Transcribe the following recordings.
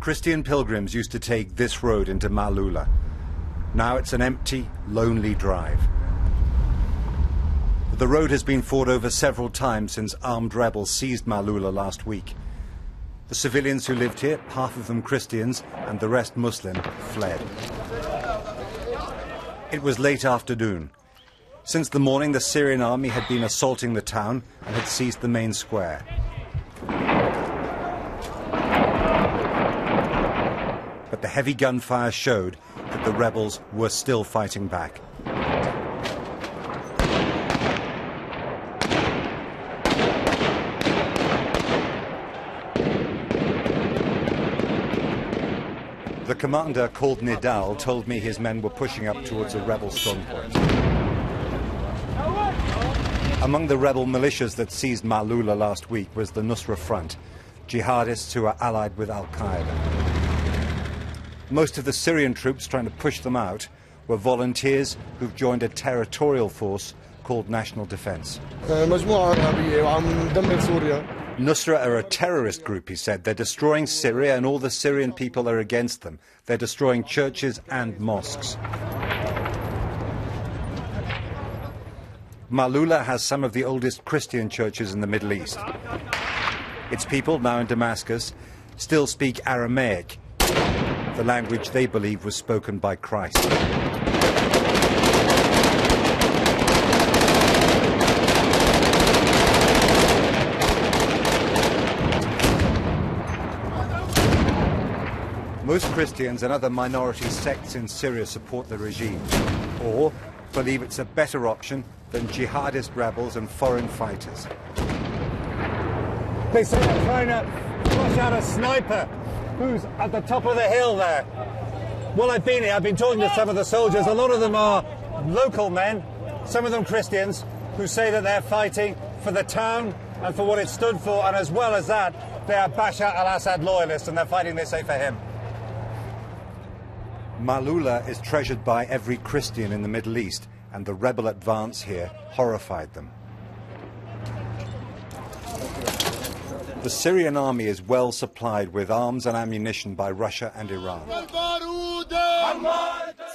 Christian pilgrims used to take this road into Maaloula. Now it's an empty, lonely drive. The road has been fought over several times since armed rebels seized Maaloula last week. The civilians who lived here, half of them Christians and the rest Muslim, fled. It was late afternoon. Since the morning, the Syrian army had been assaulting the town and had seized the main square. But the heavy gunfire showed that the rebels were still fighting back. The commander, called Nidal, told me his men were pushing up towards a rebel strongpoint. Among the rebel militias that seized Maaloula last week was the Nusra Front, jihadists who are allied with al-Qaeda. Most of the Syrian troops trying to push them out were volunteers who've joined a territorial force called National Defense. Nusra are a terrorist group, he said. They're destroying Syria and all the Syrian people are against them. They're destroying churches and mosques. Maaloula has some of the oldest Christian churches in the Middle East. Its people, now in Damascus, still speak Aramaic, the language they believe was spoken by Christ. Most Christians and other minority sects in Syria support the regime, or believe it's a better option than jihadist rebels and foreign fighters. They say they're trying to flush out a sniper who's at the top of the hill there. While I've been here, I've been talking to some of the soldiers. A lot of them are local men, some of them Christians, who say that they're fighting for the town and for what it stood for, and as well as that, they are Bashar al-Assad loyalists and they're fighting, they say, for him. Maaloula is treasured by every Christian in the Middle East, and the rebel advance here horrified them. The Syrian army is well supplied with arms and ammunition by Russia and Iran.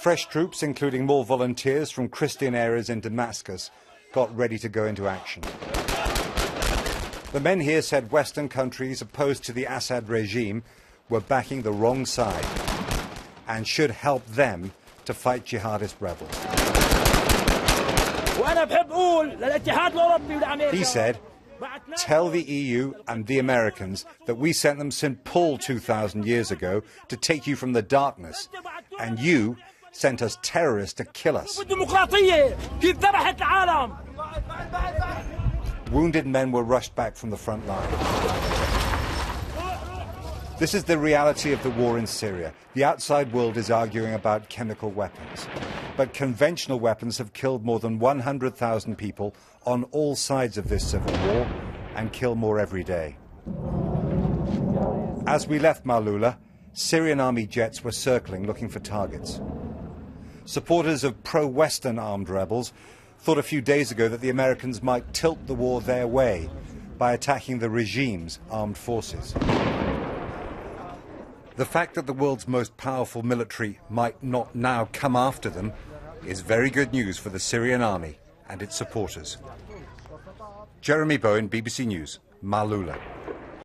Fresh troops, including more volunteers from Christian areas in Damascus, got ready to go into action. The men here said Western countries opposed to the Assad regime were backing the wrong side and should help them to fight jihadist rebels. He said, "Tell the EU and the Americans that we sent them St. Paul 2,000 years ago to take you from the darkness, and you sent us terrorists to kill us." Wounded men were rushed back from the front line. This is the reality of the war in Syria. The outside world is arguing about chemical weapons. But conventional weapons have killed more than 100,000 people on all sides of this civil war and kill more every day. As we left Maaloula, Syrian army jets were circling looking for targets. Supporters of pro-Western armed rebels thought a few days ago that the Americans might tilt the war their way by attacking the regime's armed forces. The fact that the world's most powerful military might not now come after them is very good news for the Syrian army and its supporters. Jeremy Bowen, BBC News, Maaloula.